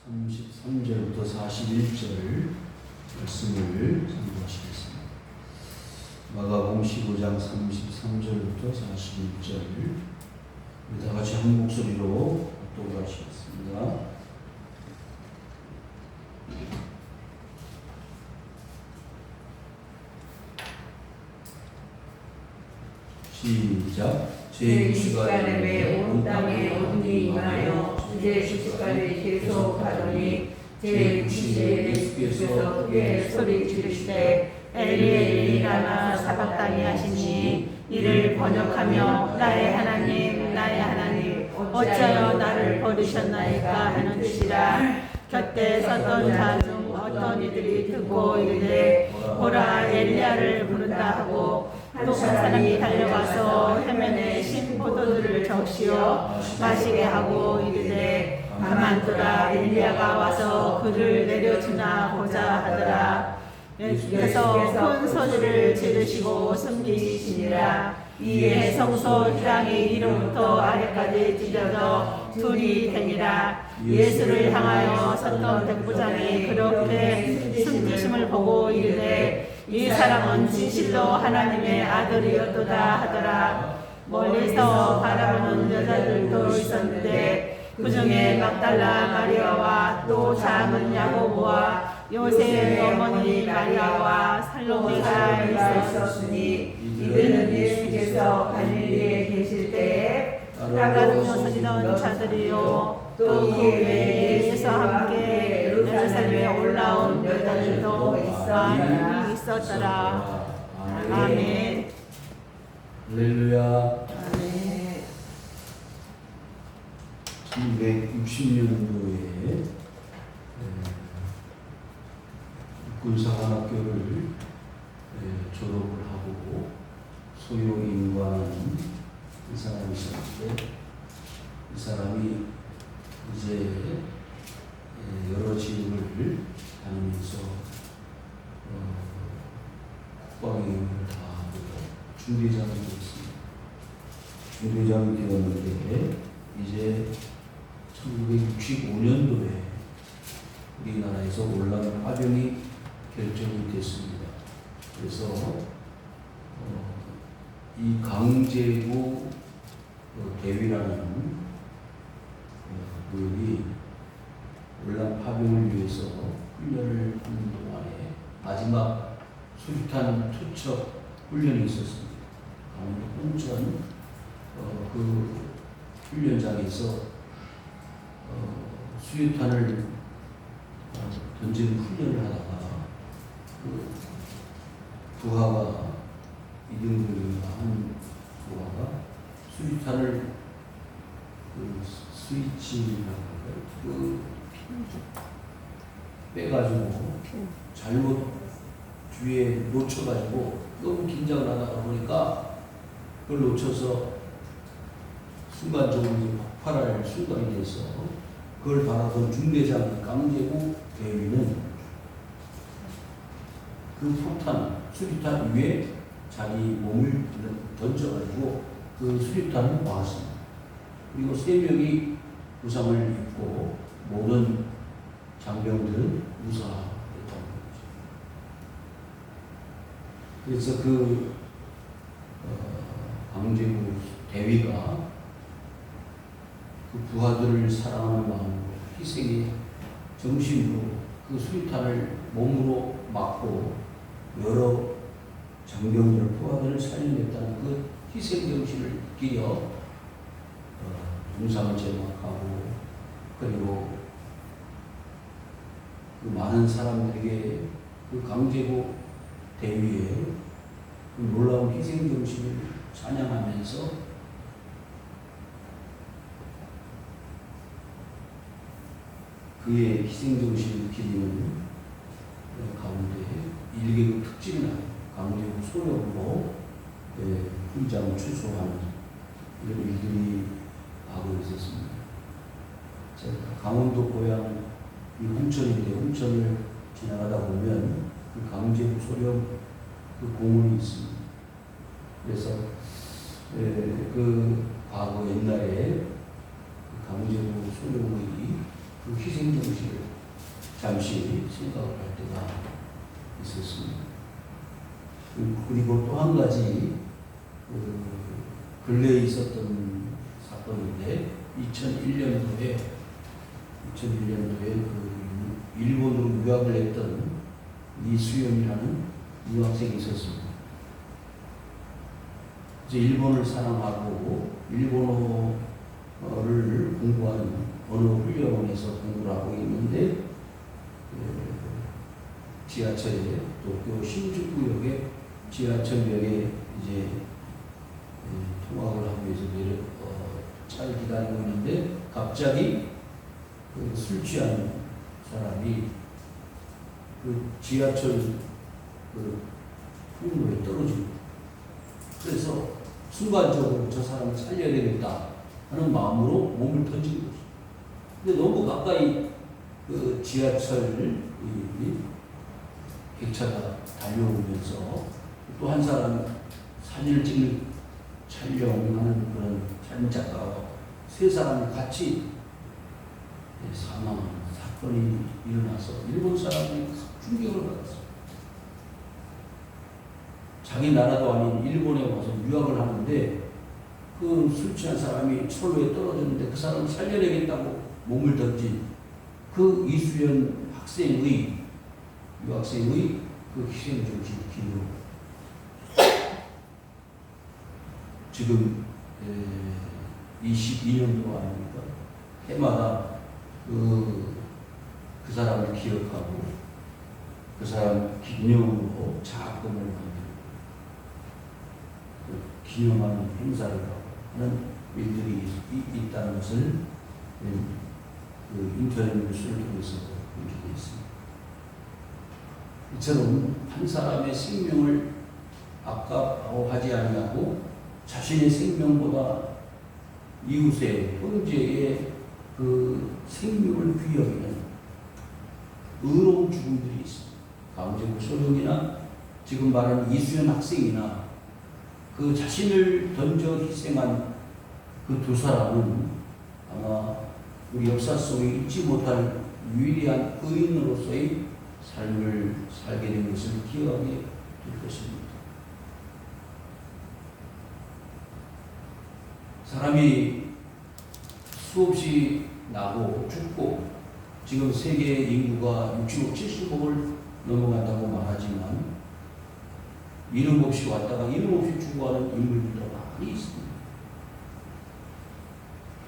33절부터 41절 말씀을 참고하시겠습니다. 마가복음 15장 33절부터 41절 우리 다 같이 한 목소리로 독독하시겠습니다. 시작. 제60가량에 온 땅에 어둠이 임하여 제90가량이 계속 가더니 제90에 예수께서 크게 소리 지르시되 엘리 엘리 라마 사박다니 하시니 이를 번역하며 나의 하나님 나의 하나님 어찌하여 나를 버리셨나이까 하는 뜻이라. 곁에 섰던 자 중 어떤 이들이 듣고 이르되 보라 엘리야를 부른다 하고 또 한 사람이 달려가서 해면에 신 포도주를 적시어 마시게 하고 이르되 가만두라 엘리야가 와서 그를 내려주나 보자 하더라. 예수께서 큰 소리를 지르시고 숨기시니라. 이에 성소 휘장이 위로부터 아래까지 찢어져 둘이 되니라. 예수를 향하여 섰던 백부장이 그렇게 숨기심을 보고 이르되 이 사람은 진실로 하나님의 아들이었도다 하더라. 멀리서 바라보는 여자들도 있었는데 그 중에 막달라 마리아와 또 작은 야고보와 요새의 어머니 마리아와 살로메가 있었으니 이들은 예수께서 갈릴리에 계실 때에 따라다니며 서지던 자들이요 또 그 외에 예수와 함께 예루살렘에 올라온 여자들도 많이 있었더라. 아멘. 할렐루야. 아멘. 1960년도에 군사관학교를 졸업을 하고 소요인과는 이 사람이 있었는데 이 사람이 이제 여러 지역을 다니면서 국방위원을 다 하고 중대장이 되었습니다. 중대장이 되었는데 이제 1965년도에 우리나라에서 올라온 파병이 결정이 됐습니다. 그래서 이 강제구 대위라는 그룹이 올란 파병을 위해서 훈련을 하는 동안에 마지막 수류탄 투척 훈련이 있었습니다. 강원도 홍천 그 훈련장에서 수류탄을 던지는 훈련을 하다가 그 부하가 이등병인가 한 부하가 수류탄을 그 스위치라고 그 빼가지고 잘못 뒤에 놓쳐가지고 너무 긴장을 하다가 보니까 그걸 놓쳐서 순간적으로 폭발할 순간이 돼서 그걸 바라본 중대장 강제구 대위는 그 폭탄, 수류탄 위에 자기 몸을 던져가지고 그 수류탄을 막았습니다. 그리고 3명이 부상을 입고 모든 장병들은 무사했다는 거죠. 그래서 그 강제구 대위가 그 부하들을 사랑하는 마음으로 희생의 정신으로 그 수류탄을 몸으로 막고 여러 장병들, 부하들을 살려냈다는 그 희생 정신을 느끼려 동상을 제막하고 그리고 그 많은 사람들에게 그 강제구 대위의 그 놀라운 희생 정신을 찬양하면서 그의 희생정신을 기리는 가운데 1계급 특징이나 강제구 소령으로 훈장을 추수하는 이런 일들이 하고 있었습니다. 제가 강원도 고향 이 홍천인데 홍천을 지나가다 보면 그 강제구 소령 그 공원이 있습니다. 그래서 그 과거 옛날에 그 강제구 소령의 그 희생 정신을 잠시 생각을 할 때가 있었습니다. 그리고 또 한 가지 근래에 있었던 사건인데 2001년도에 그 일본으로 유학을 했던 이수연이라는 유학생이 있었습니다. 이제 일본을 사랑하고 일본어를 공부하는 어느 훈련원에서 공부를 하고 있는데 지하철에 도쿄 신주쿠역에 지하철역에 이제 통학을 하기 위해서 차를 기다리고 있는데 갑자기 술 취한 사람이 그 지하철 통로에 떨어집니다. 그래서 순간적으로 저 사람을 살려야 되겠다 하는 마음으로 몸을 던지는 거죠. 근데 너무 가까이 그 지하철 객차가 달려오면서 또 한 사람 사진을 찍는 촬영하는 그런 사진 작가와 세 사람이 같이 사망한 사건이 일어나서 일본 사람들이 충격을 받았어요. 자기 나라도 아닌 일본에 와서 유학을 하는데 그 술 취한 사람이 철로에 떨어졌는데 그 사람을 살려내겠다고 몸을 던진 그 이수연 학생의 유학생의 그 희생정신 기록 지금 22년도 아닙니까? 해마다 그 사람을 기억하고 그 사람 기념으로 작품을 만들고 기념하는 행사를 하는 일들이 있다는 것을 그 인터넷 뉴스를 통해서 본 적이 있습니다. 이처럼 한 사람의 생명을 아까워하지 아니하고 자신의 생명보다 이웃의 형제의 그 생명을 귀히 여기는 의로운 죽음들이 있습니다. 강제구 소령이나 지금 말하는 이수연 학생이나 그 자신을 던져 희생한 그 두 사람은 아마 우리 역사 속에 잊지 못할 유일한 의인으로서의 삶을 살게 된 것을 기억하게 될 것입니다. 사람이 수없이 나고 죽고 지금 세계 인구가 60억, 70억을 넘어간다고 말하지만 이름 없이 왔다가 이름 없이 죽어가는 인물들도 많이 있습니다.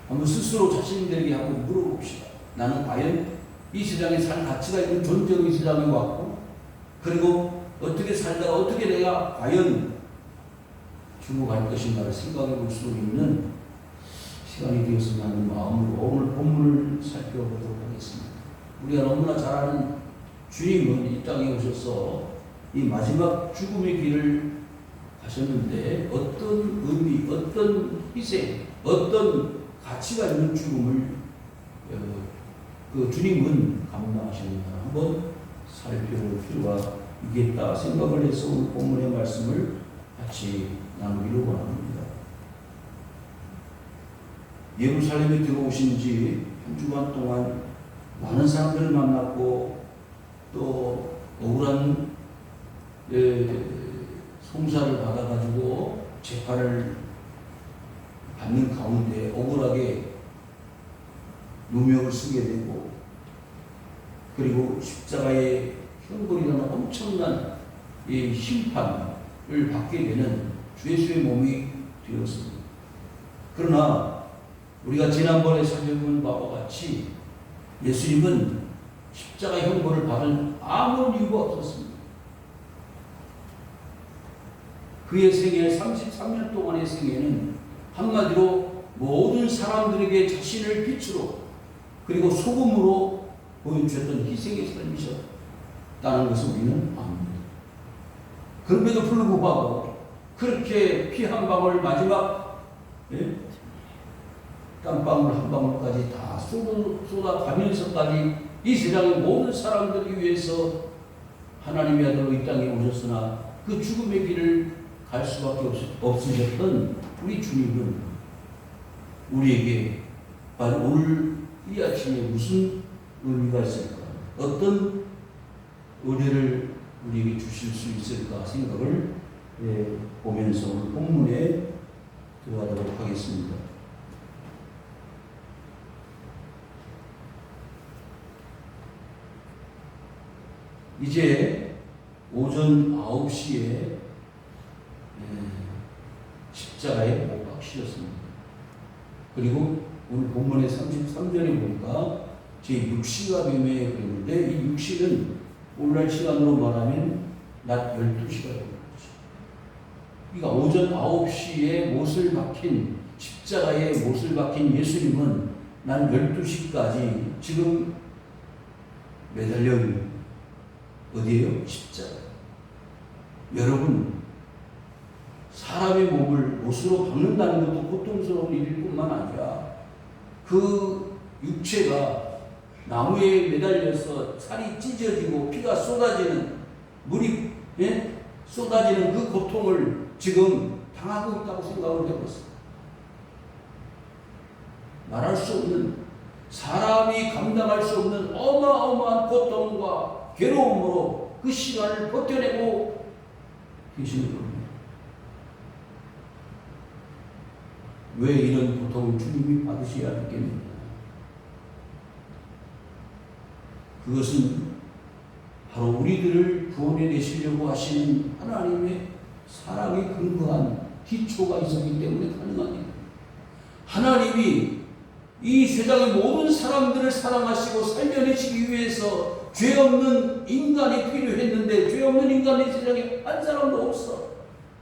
한번 스스로 자신들에게 한번 물어봅시다. 나는 과연 이 세상에 살 가치가 있는 존재로 이 세상에 왔고 그리고 어떻게 살다가 어떻게 내가 과연 죽어갈 것인가를 생각해 볼 수 있는 시간이 되었으면 하는 마음으로 오늘 본문을 살펴보도록 하겠습니다. 우리가 너무나 잘 아는 주님은 이 땅에 오셔서 이 마지막 죽음의 길을 가셨는데 어떤 의미, 어떤 희생, 어떤 가치가 있는 죽음을 그 주님은 감당하셨는가 한번 살펴볼 필요가 있겠다 생각을 해서 오늘 본문의 말씀을 같이 나누기로 원합니다. 예루살렘에 들어오신 지 한 주간 동안 많은 사람들을 만났고 또 억울한 송사를 받아가지고 재판을 받는 가운데 억울하게 누명을 쓰게 되고 그리고 십자가의 형벌이라는 엄청난 이 심판을 받게 되는 주 예수의 몸이 되었습니다. 그러나 우리가 지난번에 살펴본 바와 같이 예수님은 십자가 형벌을 받을 아무런 이유가 없었습니다. 그의 생애 33년 동안의 생애는 한마디로 모든 사람들에게 자신을 빛으로 그리고 소금으로 보여주셨던 희생의 삶이셨다는 것을 우리는 압니다. 그럼에도 불구하고 그렇게 피 한 방울 마지막 땀방울 한 방울까지 다 쏟아가면서까지 이 세상의 모든 사람들을 위해서 하나님의 아들로 이 땅에 오셨으나 그 죽음의 길을 갈 수밖에 없으셨던 우리 주님은 우리에게 오늘 이 아침에 무슨 의미가 있을까? 어떤 은혜를 우리에게 주실 수 있을까 생각을 보면서 오늘 본문에 들어가도록 하겠습니다. 이제 오전 9시에 십자가에 못 박히셨습니다. 그리고 오늘 본문의 33절에 보니까 제6시가 뱀에 그랬는데 이 6시는 오늘날 시간으로 말하면 낮 12시가 되는 거죠. 그러니까 오전 9시에 못을 박힌 십자가에 못을 박힌 예수님은 난 12시까지 지금 매달려 있는 어디에요? 십자가. 여러분, 사람의 몸을 못으로 박는다는 것도 고통스러운 일일 뿐만 아니라 그 육체가 나무에 매달려서 살이 찢어지고 피가 쏟아지는 물이 쏟아지는 그 고통을 지금 당하고 있다고 생각을 해봤어요. 말할 수 없는, 사람이 감당할 수 없는 어마어마한 고통과 괴로움으로 그 시간을 버텨내고 계시는 겁니다. 왜 이런 고통을 주님이 받으셔야 되겠느냐? 그것은 바로 우리들을 구원해 내시려고 하시는 하나님의 사랑에 근거한 기초가 있었기 때문에 가능한 일입니다. 하나님이 이 세상의 모든 사람들을 사랑하시고 살려내시기 위해서 죄 없는 인간이 필요했는데 죄 없는 인간이 세상에 한 사람도 없어.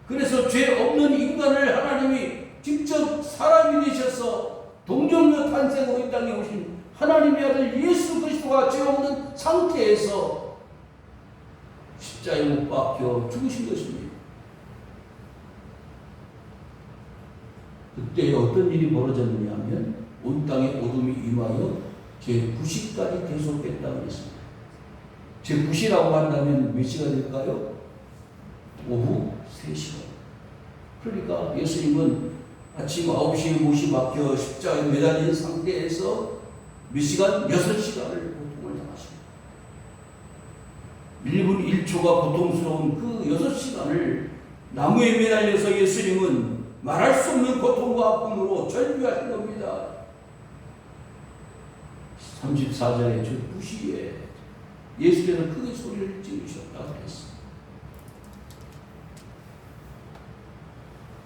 그래서 죄 없는 인간을 하나님이 직접 사람이 되셔서 동정녀 탄생으로 이 땅에 오신 하나님의 아들 예수 그리스도가 죄 없는 상태에서 십자가에 못 박혀 죽으신 것입니다. 그때 어떤 일이 벌어졌느냐 하면 온 땅에 어둠이 임하여 제9시까지 계속됐다고 했습니다. 제9시라고 한다면 몇 시가 될까요? 오후 3시간. 그러니까 예수님은 아침 9시에 못이 박혀 십자가에 매달린 상태에서 몇 시간? 6시간을 고통을 당하십니다. 1분 1초가 고통스러운 그 6시간을 나무에 매달려서 예수님은 말할 수 없는 고통과 아픔으로 절규하신 겁니다. 34절에 저 부시에 예수께서 크게 소리를 지르셨다고 했습니다.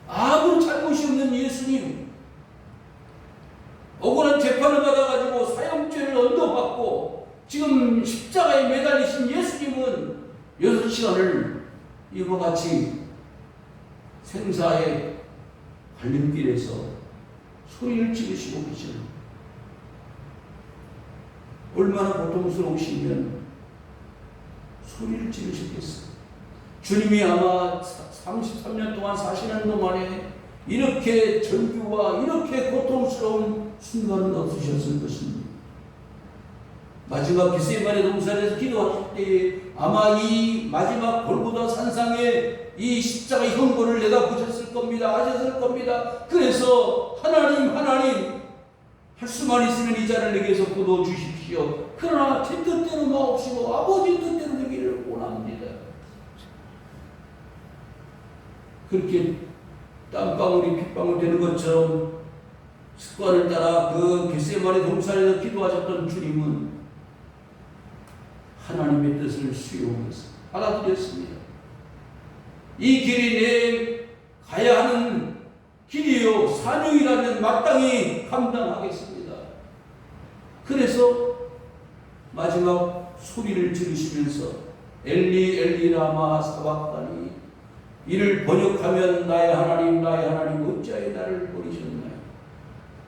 아무 잘못이 없는 예수님, 억울한 재판을 받아가지고 사형죄를 얻어받고 지금 십자가에 매달리신 예수님은 6시간을 이와 같이 생사의 갈림길에서 소리를 지르시고 계십니다. 얼마나 고통스러우시면 소리를 지르셨겠어요. 주님이 아마 33년 동안 사시는 동안에 이렇게 절규와 이렇게 고통스러운 순간은 없으셨을 것입니다. 마지막 겟세마네 동산에서 기도하실 때 아마 이 마지막 골고다 산상에 이 십자가의 형벌을 내다보셨을 겁니다. 하셨을 겁니다. 그래서 하나님 할 수만 있으면 이 자를 내게서 거둬 주십시오. 그러나 제 뜻대로 마옵시고 아버지 뜻대로 되기를 원합니다. 그렇게 땀방울이 핏방울 되는 것처럼 습관을 따라 그 겟세마네 동산에서 기도하셨던 주님은 하나님의 뜻을 수용해서 받아들였습니다. 이 길이 내 가야 하는 길이요 사명이라면 마땅히 감당하겠습니다. 그래서 마지막 소리를 지르시면서 엘리 엘리 라마 사박다니, 이를 번역하면 나의 하나님 어찌하여 나를 버리셨나요?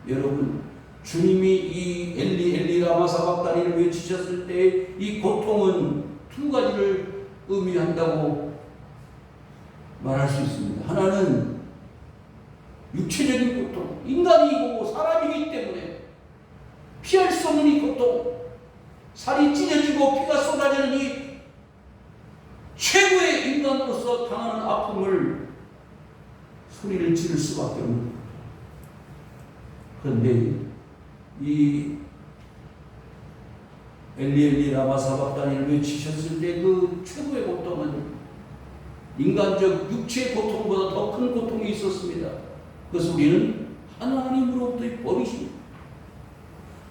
여러분, 주님이 이 엘리 엘리 라마 사박다니를 외치셨을 때 이 고통은 두 가지를 의미한다고 말할 수 있습니다. 하나는 육체적인 고통, 인간이고 사람이기 때문에 피할 수 없는 이 고통, 살이 찢어지고 피가 쏟아지는 이 최고의 인간으로서 당하는 아픔을 소리를 지를 수밖에 없는 겁니다. 그런데 이 엘리 라마 사박단을 외치셨을 때 그 최고의 고통은 인간적 육체의 고통보다 더 큰 고통이 있었습니다. 그것은 우리는 하나님으로부터의 버리심,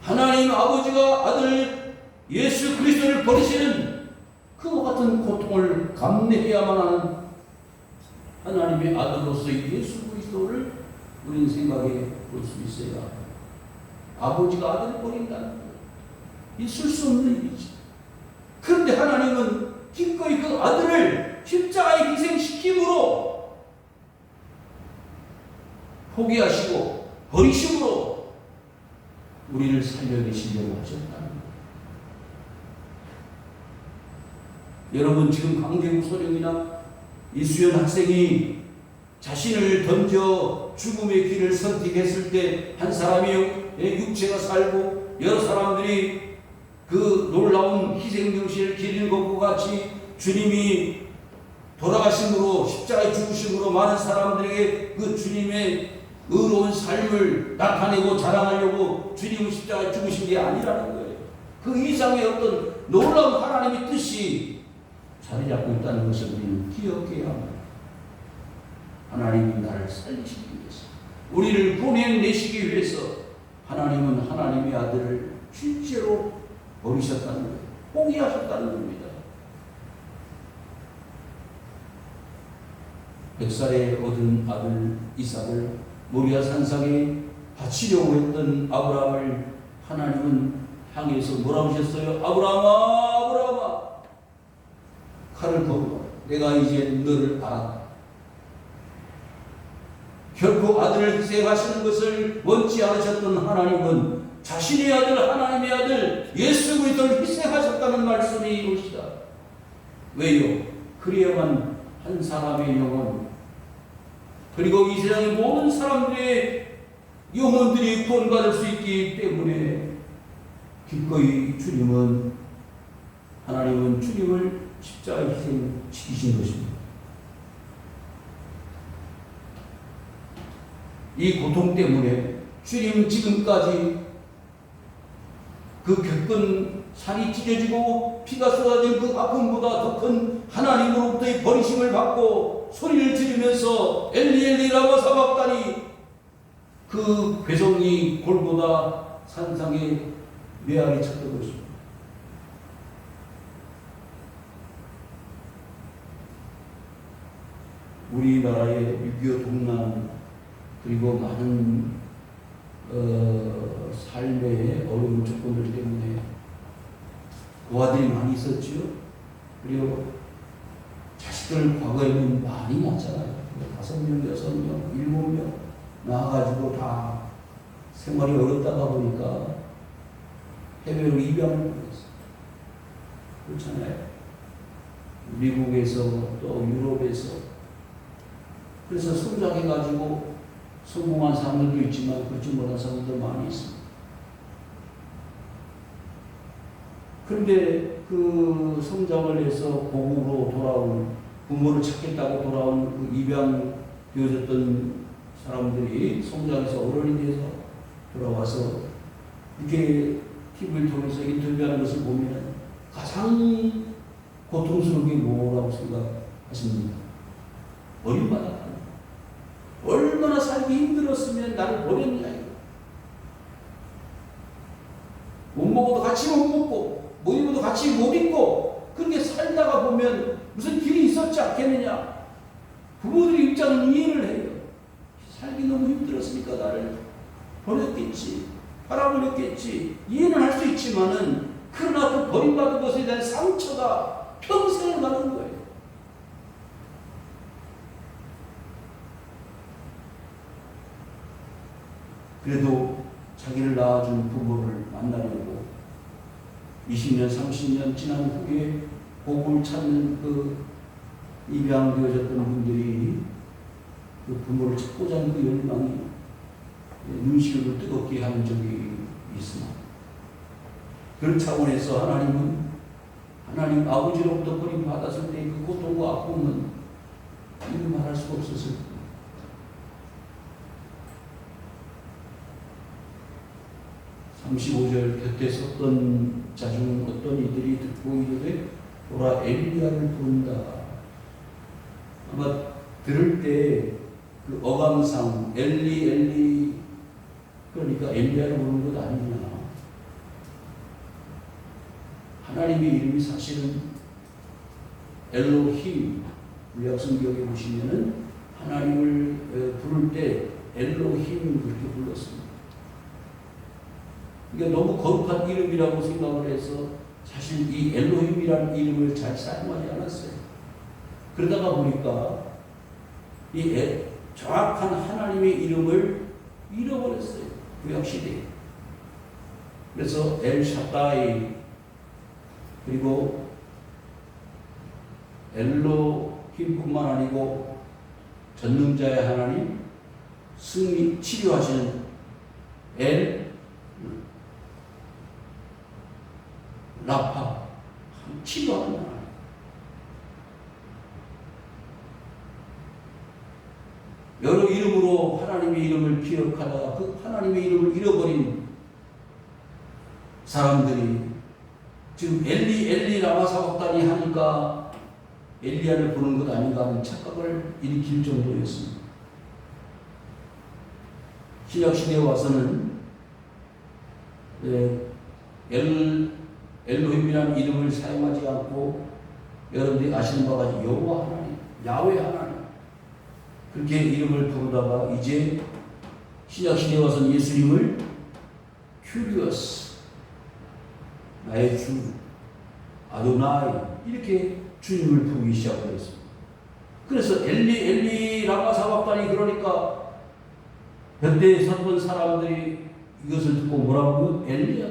하나님 아버지가 아들 예수 그리스도를 버리시는 그와 같은 고통을 감내해야만 하는 하나님의 아들로서의 예수 그리스도를 우리는 생각해 볼 수 있어야 합니다. 아버지가 아들을 버린다는 것, 있을 수 없는 일이지. 그런데 하나님은 기꺼이 그 아들을 십자가에 희생시킴으로 포기하시고 버리심으로 우리를 살려내시려고 하셨다는 거예요. 여러분, 지금 강재구 소령이나 이수연 학생이 자신을 던져 죽음의 길을 선택했을 때 한 사람의 육체가 살고 여러 사람들이 그 놀라운 희생정신을 기리는 것과 같이 주님이 돌아가심으로 십자가에 죽으심으로 많은 사람들에게 그 주님의 의로운 삶을 나타내고 자랑하려고 주님은 십자가에 죽으신 게 아니라는 거예요. 그 이상의 어떤 놀라운 하나님의 뜻이 자리 잡고 있다는 것을 우리는 기억해야 합니다. 하나님이 나를 살리시기 위해서, 우리를 보내내시기 위해서 하나님은 하나님의 아들을 실제로 버리셨다는 거예요. 포기하셨다는 겁니다. 100살에 얻은 아들 이삭을 모리아 산상에 바치려고 했던 아브라함을 하나님은 향해서 뭐라고 하셨어요? 아브라함아, 아브라함아, 칼을 거두어, 내가 이제 너를 알았다. 결코 아들을 희생하시는 것을 원치 않으셨던 하나님은 자신의 아들, 하나님의 아들 예수 그리스도를 희생하셨다는 말씀이 이것이다. 왜요? 그래야만 한 사람의 영혼, 그리고 이 세상의 모든 사람들의 영혼들이 구원받을 수 있기 때문에 기꺼이 하나님은 주님을 십자가에 희생시키신 것입니다. 이 고통 때문에 주님은 지금까지 그 겪은 살이 찢어지고 피가 쏟아진 그 아픔보다 더 큰 하나님으로부터의 버리심을 받고 소리를 지르면서 엘리 라마 사박다니, 그 괴성이 골고다 산상에 메아리 쳤던 것입니다. 우리나라의 6.25 동란 그리고 많은 삶의 어려운 조건들 때문에 고아들이 많이 있었죠. 그리고 자식들 과거에는 많이 낳잖아요. 5명, 6명, 7명 낳아가지고 다 생활이 어렵다가 보니까 해외로 입양을 보냈어요. 그렇잖아요. 미국에서 또 유럽에서. 그래서 성장해가지고 성공한 사람들도 있지만 그렇지 못한 사람들도 많이 있습니다. 그런데 그 성장을 해서 고국으로 돌아온, 부모를 찾겠다고 돌아온 그 입양되어졌던 사람들이 성장해서 어른이 돼서 돌아와서 이렇게 TV를 통해서 인터뷰하는 것을 보면 가장 고통스러운 게 뭐라고 생각하십니까? 얼마나 살기 힘들었으면 나를 버렸냐 이거. 못 먹어도 같이 못 먹고 못 입어도 같이 못 입고 그렇게 살다가 보면 무슨 길이 있었지 않겠느냐. 부모들의 입장은 이해를 해요. 살기 너무 힘들었으니까 나를 버렸겠지, 팔아버렸겠지, 이해는 할 수 있지만은 그러나 그 버림받은 것에 대한 상처가 평생을 가는 거예요. 그래도 자기를 낳아준 부모를 만나려고 20년, 30년 지난 후에 복을 찾는 그 입양되어졌던 분들이 그 부모를 찾고자 하는 그 열망이 눈시울을 뜨겁게 한 적이 있습니다. 그런 차원에서 하나님 아버지로부터 버림받았을 때 그 고통과 아픔은 이루 말할 수가 없었을 겁니다. 35절 곁에 섰던 자중 어떤 이들이 듣고 이르되 보라 엘리야를 부른다. 아마 들을 때 그 어감상 엘리 그러니까 엘리야를 부르는 것 아니냐. 하나님의 이름이 사실은 엘로힘, 구약성경에 보시면은 하나님을 부를 때 엘로힘 그렇게 불렀습니다. 이게 너무 거룩한 이름이라고 생각을 해서 사실 이 엘로힘이라는 이름을 잘 사용하지 않았어요. 그러다가 보니까 이 정확한 하나님의 이름을 잃어버렸어요. 구약시대에. 그래서 엘샤다이 그리고 엘로힘뿐만 아니고 전능자의 하나님, 승리 치료하시는 라파 치료하는 하나님. 여러 이름으로 하나님의 이름을 기억하다가 그 하나님의 이름을 잃어버린 사람들이 지금 엘리 라마사박단이 하니까 엘리야를 부르는 것 아닌가 하는 착각을 일으킬 정도였습니다. 신약시대에 와서는 엘로힘이라는 이름을 사용하지 않고 여러분들이 아시는 바와 같이 여호와 하나님, 야훼 하나님 그렇게 이름을 부르다가 이제 신약시대에 와서는 예수님을 큐리어스 나의 주 아도나이 이렇게 주님을 부르기 시작했습니다. 그래서 엘리 라마사박단이 그러니까 그때 섰던 사람들이 이것을 듣고 뭐라고 엘리야.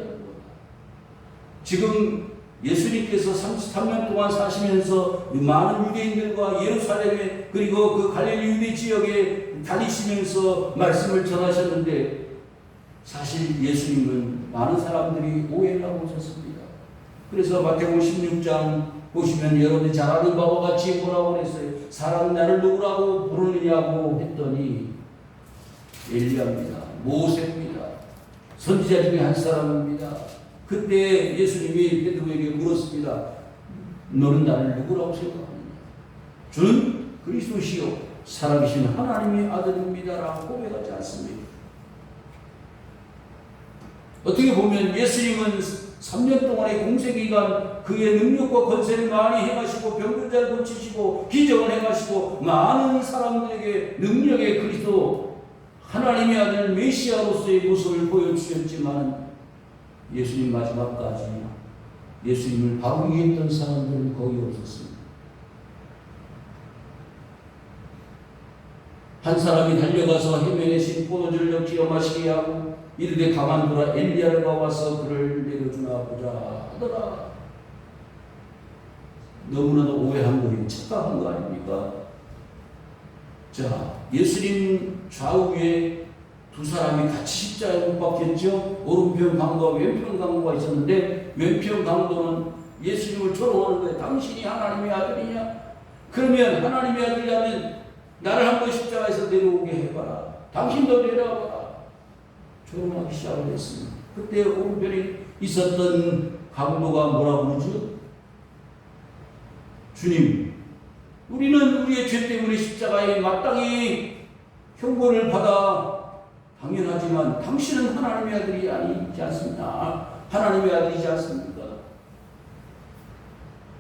지금 예수님께서 33년 동안 사시면서 많은 유대인들과 예루살렘에 그리고 그 갈릴리 유대 지역에 다니시면서 말씀을 전하셨는데 사실 예수님은 많은 사람들이 오해를 하고 있었습니다. 그래서 마태복음 16장 보시면 여러분이 잘 아는 바와 같이 뭐라고 그랬어요? 사람이 나를 누구라고 부르느냐고 했더니 엘리야입니다. 모세입니다. 선지자 중에 한 사람입니다. 그때 예수님이 베드로에게 물었습니다. 너는 나를 누구라고 생각하느냐? 주는 그리스도시요 살아계신 하나님의 아들입니다라고 고백하지 않습니다. 어떻게 보면 예수님은 3년 동안의 공생기간 그의 능력과 권세를 많이 행하시고 병들자를 고치시고 기적을 행하시고 많은 사람들에게 능력의 그리스도 하나님의 아들 메시아로서의 모습을 보여주셨지만 예수님 마지막까지 예수님을 바로 위했던 사람들은 거의 없었습니다. 한 사람이 달려가서 해변에 신 포도주를 엮여 마시게 하고 이르되 가만두라 엘리야가 와서 그를 내려주나 보자 하더라. 너무나도 오해한 거예요. 착각한 거 아닙니까? 자, 예수님 좌우에 두 사람이 같이 십자가에 못 박혔죠. 오른편 강도와 왼편 강도가 있었는데 왼편 강도는 예수님을 조롱하는 거예요. 당신이 하나님의 아들이냐? 그러면 하나님의 아들이라면 나를 한번 십자가에서 내려오게 해봐라. 당신도 내려와봐라. 조롱하기 시작을 했습니다. 그때 오른편에 있었던 강도가 뭐라 부르죠? 주님, 우리는 우리의 죄 때문에 십자가에 마땅히 형벌을 받아 당연하지만 당신은 하나님의 아들이 아니지 않습니까? 하나님의 아들이지 않습니까?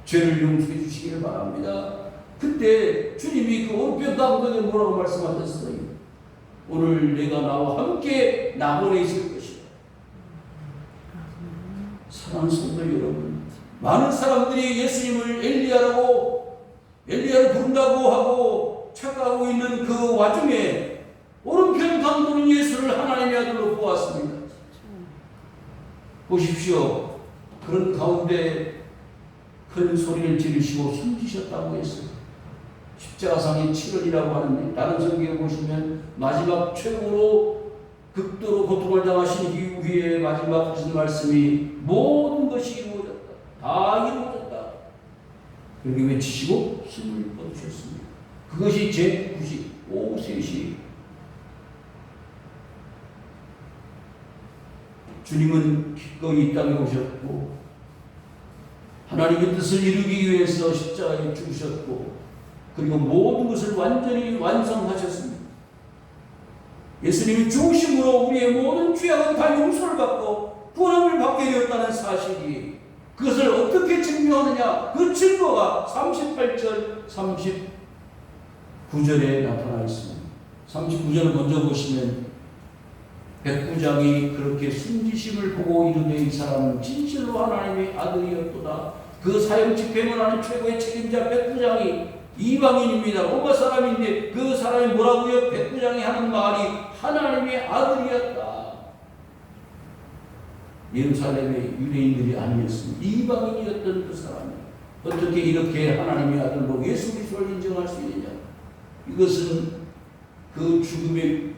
죄를 용서해 주시길 바랍니다. 그때 주님이 그 오른편 강도에게 뭐라고 말씀하셨어요? 오늘 내가 나와 함께 낙원에 있을 것이다. 사랑하는 성도 여러분, 많은 사람들이 예수님을 엘리야를 부른다고 하고 착각하고 있는 그 와중에 오른편 강도는 예수를 하나님의 아들로 보았습니다. 보십시오. 그런 가운데 큰 소리를 지르시고 숨기셨다고 했어요. 십자가상의 7월이라고 하는데 다른 성경에 보시면 마지막 최후로 극도로 고통을 당하신 이후에 마지막 하신 말씀이 모든 것이 이루어졌다. 다 이루어졌다. 그렇게 외치시고 숨을 뻗으셨습니다. 그것이 제95세시 주님은 기꺼이 이 땅에 오셨고 하나님의 뜻을 이루기 위해서 십자가에 죽으셨고 그리고 모든 것을 완전히 완성하셨습니다. 예수님이 죽으심으로 우리의 모든 죄악은 다 용서를 받고 구원을 받게 되었다는 사실이 그것을 어떻게 증명하느냐? 그 증거가 38절, 39절에 나타나 있습니다. 39절을 먼저 보시면 백부장이 그렇게 순지심을 보고 이르되 이 사람은 진실로 하나님의 아들이었도다. 그 사형 집행을 하는 최고의 책임자 백부장이 이방인입니다. 로마 사람인데 그 사람이 뭐라고요? 백부장이 하는 말이 하나님의 아들이었다. 예루살렘의 유대인들이 아니었습니다. 이방인이었던 그 사람이 어떻게 이렇게 하나님의 아들로 예수 그리스도를 인정할 수 있느냐? 이것은 그 죽음의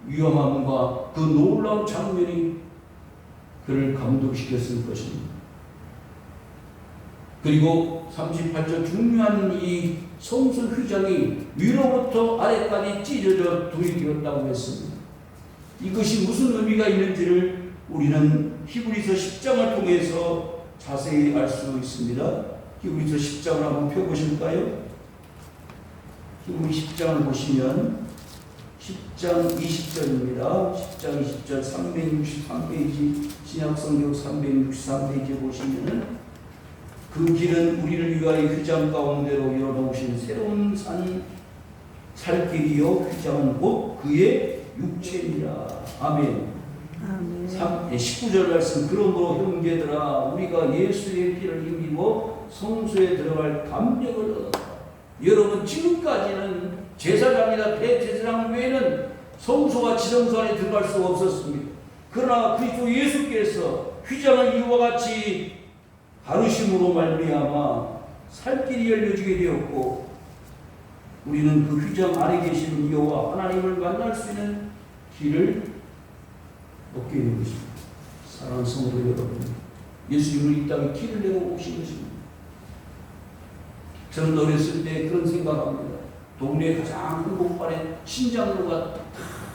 위험함과 그 놀라운 장면이 그를 감동시켰을 것입니다. 그리고 38절 중요한 이 성소 휘장이 위로부터 아래까지 찢어져 둘이 되었다고 했습니다. 이것이 무슨 의미가 있는지를 우리는 히브리서 10장을 통해서 자세히 알 수 있습니다. 히브리서 10장을 한번 펴보실까요? 히브리 10장을 보시면 10장 20절입니다. 10장 20절 363페이지 신약성경 363페이지에 보시면은 그 길은 우리를 위하여 휘장 가운데로 열어놓으신 새로운 살길이요 휘장은 곧 그의 육체니라. 아멘. 19절 말씀 그러므로 형제들아 우리가 예수의 피를 힘입어 성소에 들어갈 담력을 얻었다. 여러분 지금까지는 제사장이나 대제사장 외에는 성소와 지성소 안에 들어갈 수가 없었습니다. 그러나 그리스도 예수께서 휘장을 이와 같이 바르심으로 말미암아 살길이 열려지게 되었고 우리는 그 휘장 안에 계시는 여호와 하나님을 만날 수 있는 길을 얻게 된 것입니다. 사랑하는 성도 여러분, 예수님은 이 땅에 길을 내어 오신 것입니다. 저는 어렸을 때 그런 생각합니다. 동네에 가장 한복판에 신장로가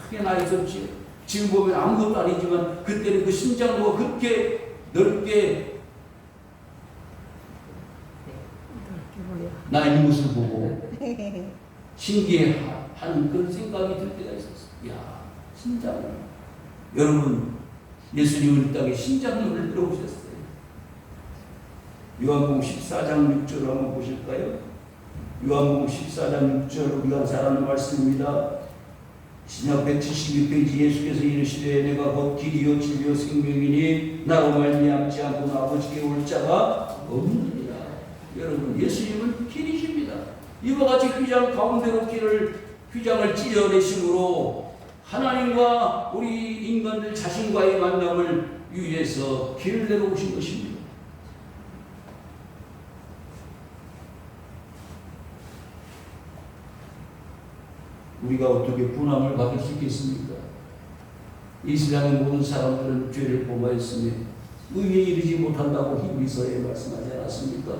크게 나 있었지. 지금 보면 아무것도 아니지만 그때는 그 신장로가 그렇게 넓게 나 있는 것을 보고 신기해하는 그런 생각이 들 때가 있었어요. 야, 신장로. 여러분, 예수님은 이 땅에 신장로를 들어오셨어요. 요한복음 14장 6절을 한번 보실까요? 요한복음 14장 6절 우리가 잘 아는 말씀입니다. 신약 172페이지 예수께서 이르시되 내가 곧 길이요 진리요 생명이니 나로 말미암지 않고는 아버지께 올 자가 없느니라. 여러분, 예수님은 길이십니다. 이와 같이 휘장 가운데로 휘장을 찢어내심으로 하나님과 우리 인간들 자신과의 만남을 위해서 길을 내놓으신 것입니다. 우리가 어떻게 분함을 받을 수 있겠습니까? 이 세상의 모든 사람들은 죄를 범하였으며 의에 이르지 못한다고 히브리서에 말씀하지 않았습니까?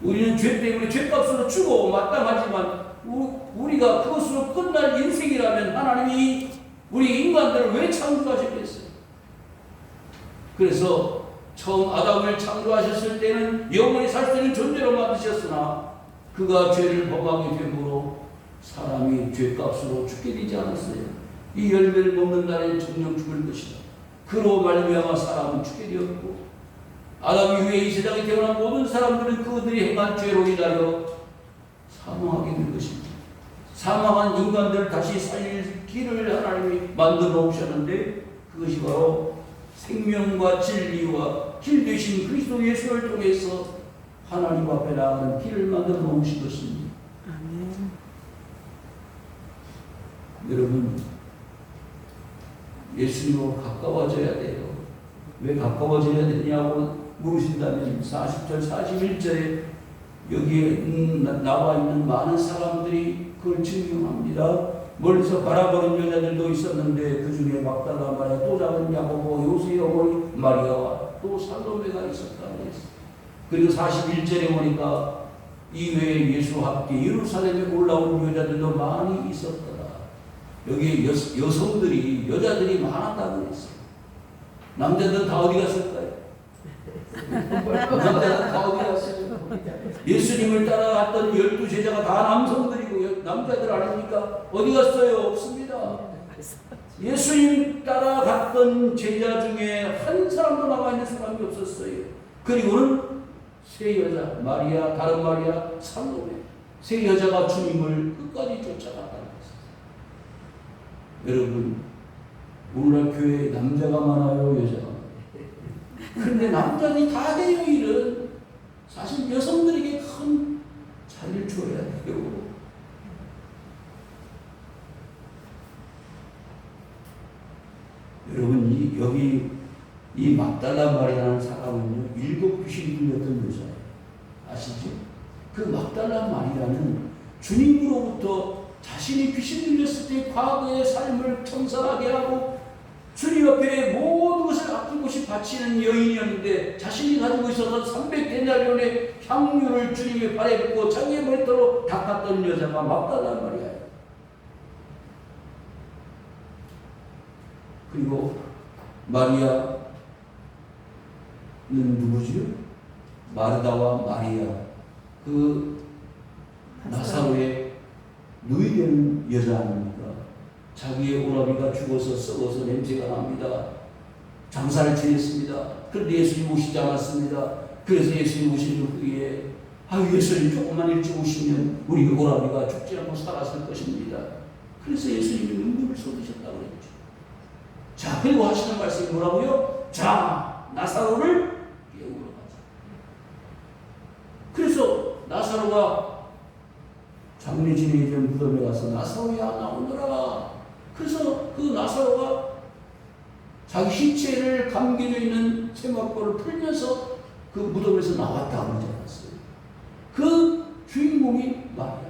우리는 죄 때문에 죄값으로 죽어 마땅하지만 우리가 그것으로 끝날 인생이라면 하나님이 우리 인간들을 왜 창조하셨겠어요? 그래서 처음 아담을 창조하셨을 때는 영원히 살 수 있는 존재로 만드셨으나 그가 죄를 범하게 되므로 사람이 죄값으로 죽게 되지 않았어요. 이 열매를 먹는 날에 정령 죽을 것이다. 그로 말미암아 사람은 죽게 되었고 아담 이후에 이 세상에 태어난 모든 사람들은 그들이 행한 죄로 인하여 사망하게 된 것입니다. 사망한 인간들을 다시 살릴 길을 하나님이 만들어 놓으셨는데 그것이 바로 생명과 진리와 길 되신 그리스도 예수를 통해서 하나님 앞에 나아가는 길을 만들어 놓으신 것입니다. 아멘. 여러분, 예수님으로 가까워져야 돼요. 왜 가까워져야 되냐고 물으신다면 40절, 41절에 여기에 나와 있는 많은 사람들이 그걸 증명합니다. 멀리서 바라보는 여자들도 있었는데 그 중에 막달라 마리아, 또 작은 야고보, 요셉의 어머니 마리아와 또 살로메가 있었다고 했어요. 그리고 41절에 보니까 이외에 예수와 함께 예루살렘에 올라온 여자들도 많이 있었더라. 여기 여성들이, 여자들이 많았다고 그랬어요. 남자들은 다 어디 갔을까요? 남자들은 다 어디 갔어요? 예수님을 따라갔던 12 제자가 다 남성들이고 남자들 아닙니까? 어디 갔어요? 없습니다. 예수님 따라갔던 제자 중에 한 사람도 남아있는 사람이 없었어요. 그리고는 세 여자, 마리아, 다른 마리아, 살로메, 세 여자가 주님을 끝까지 쫓아갔다는 것입니다. 여러분, 오늘날 교회에 남자가 많아요, 여자가 많아요? 그런데 남자들이 다 해요, 일은. 사실 여성들에게 큰 자리를 줘야 돼요. 여러분, 여기 이 막달라 마리아라는 사람은요, 7 귀신이 들렸던 여자예요. 아시죠? 그 막달라 마리아는 주님으로부터 자신이 귀신 들렸을 때 과거의 삶을 청산하게 하고 주님 앞에 모든 것을 아낌없이 바치는 여인이었는데, 자신이 가지고 있어서 300데나리온의 향유를 주님의 발에 붓고 자기의 머리털로 닦았던 여자가 막달라 마리아예요. 그리고 마리아는 누구지요? 마르다와 마리아, 그 나사로의 누이되는 여자 아닙니까? 자기의 오라비가 죽어서 썩어서 냄새가 납니다. 장사를 지냈습니다. 그런데 예수님 오시지 않았습니다. 그래서 예수님 오신 후에 예수님 조금만 일찍 오시면 우리 오라비가 죽지 않고 살았을 것입니다. 그래서 예수님이 눈물을 쏟으셨다고 그랬죠. 자, 그리고 하시는 말씀이 뭐라고요? 자, 나사로를 깨우러 가자. 그래서 나사로가 장례 지내기 전 무덤에 가서 나사로야 나오너라. 그래서 그 나사로가 자기 시체를 감겨져 있는 세마포를 풀면서 그 무덤에서 나왔다고 그러지 않았어요. 그 주인공이 마리아.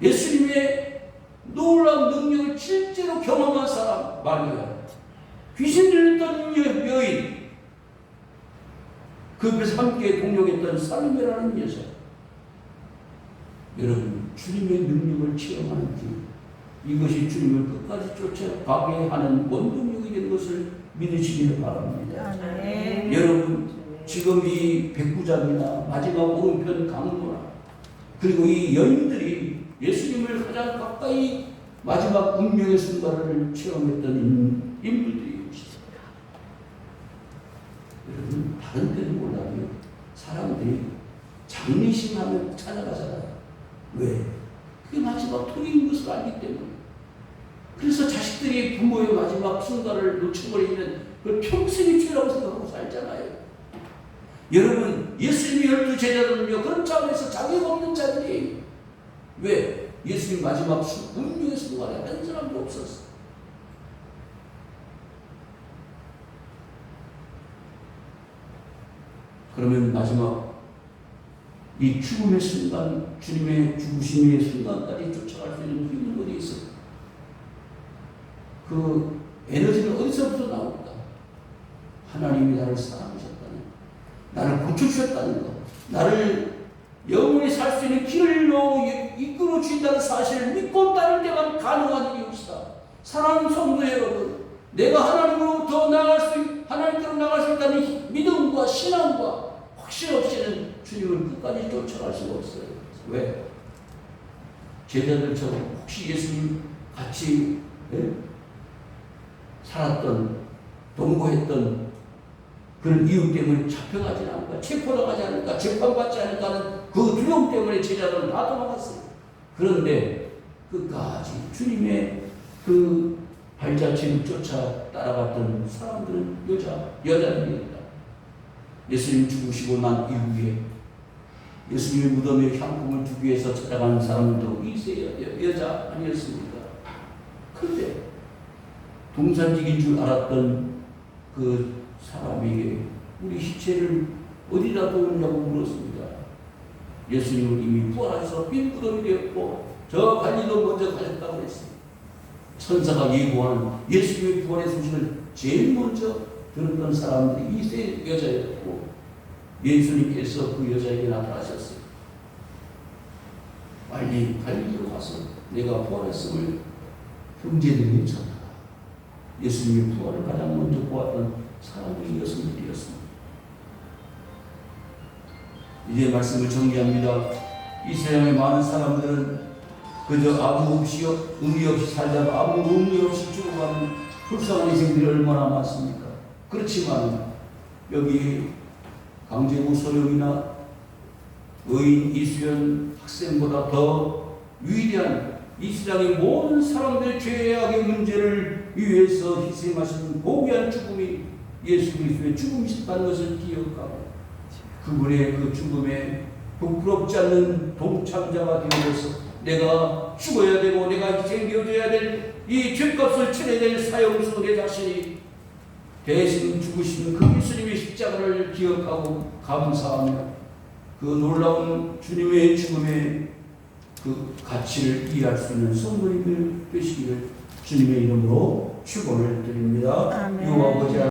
예수님의 놀라운 능력을 실제로 경험한 사람 마리아. 귀신 들렸던 여인, 그 옆에서 함께 동역했던 살로메라는 여자. 여러분, 주님의 능력을 체험하는 길, 이것이 주님을 끝까지 쫓아가게 하는 원동력이 되는 것을 믿으시기를 바랍니다. 여러분, 지금 이 백부장이나 마지막 오른편 강도나 그리고 이 여인들이 예수님을 가장 가까이 마지막 운명의 순간을 체험했던 인물들이 있습니다. 여러분, 다른 데는 몰라도 사람들이 장례식하면 찾아가잖아요. 왜? 그게 마지막 토리인 것을 알기 때문에. 그래서 자식들이 부모의 마지막 순간을 놓쳐버리면 그걸 평생의 죄라고 생각하고 살잖아요. 여러분, 예수님의 12 제자들은요, 그런 차원에서 자기가 없는 자들이에요. 왜? 예수님 마지막 운명의 순간에 한 사람도 없었어. 그러면 마지막 이 죽음의 순간, 주님의 죽으심의 순간까지 쫓아갈 수 있는 힘은 어디 있어? 그 에너지는 어디서부터 나올까? 하나님이 나를 사랑하셨다는, 나를 고쳐주셨다는 것, 나를 영원히 살 수 있는 길로 이끌어 주신다는 사실을 믿고 따를 때만 가능한 이웃이다. 사랑하는 성도 여러분, 내가 하나님으로부터 하나님께로 나갈 수 있다는 믿음과 신앙과 확신 없이는 주님을 끝까지 쫓아갈 수가 없어요. 왜? 제자들처럼 혹시 예수님 같이 살았던, 동거했던 그런 이유 때문에 잡혀가지 않을까, 체포당하지 않을까, 재판받지 않을까 하는 그 두려움 때문에 제자들은 다 도망갔어요. 그런데 끝까지 주님의 그 발자취를 쫓아 따라갔던 사람들은 여자들입니다. 예수님 죽으시고 난 이후에 예수님의 무덤에 향품을 두기 위해서 찾아가는 사람들도 이 여자 아니었습니까? 그런데 동산직인 줄 알았던 그 사람에게 우리 시체를 어디다 두었냐고 물었습니다. 예수님은 이미 부활하셔서 빈 무덤이 되었고 저 갈릴리로 먼저 가셨다고 했습니다. 천사가 예고하는 예수님의 부활의 소식을 제일 먼저 들었던 사람들이 이 세 여자였고 예수님께서 그 여자에게 나타나셨어요. 빨리 갈릴리로 가서 내가 부활했음을 형제들이 전하다. 예수님의 부활을 가장 먼저 보았던 사람들이 여성들이었습니다. 이제 말씀을 정리합니다. 이 세상의 많은 사람들은 그저 아무 의미 없이 살다가 아무 의미 없이 죽어가는 불쌍한 인생들이 얼마나 많습니까? 그렇지만 여기 강재구 소령이나 의인 이수연 학생보다 더 위대한 이 세상의 모든 사람들의 죄악의 문제를 위해서 희생하신 고귀한 죽음이 예수 그리스도의 죽음이셨다는 것을 기억하고 그분의 그 죽음에 부끄럽지 않는 동참자가 되어서 내가 죽어야 되고 내가 희생되어야 될 이 죄값을 치러야 될 사형수 내 자신이 대신 죽으시는 그 예수님의 십자가를 기억하고 감사하며 그 놀라운 주님의 죽음의 그 가치를 이해할 수 있는 성도님들 되시기를 주님의 이름으로 축원을 드립니다. 아멘. 이 아버지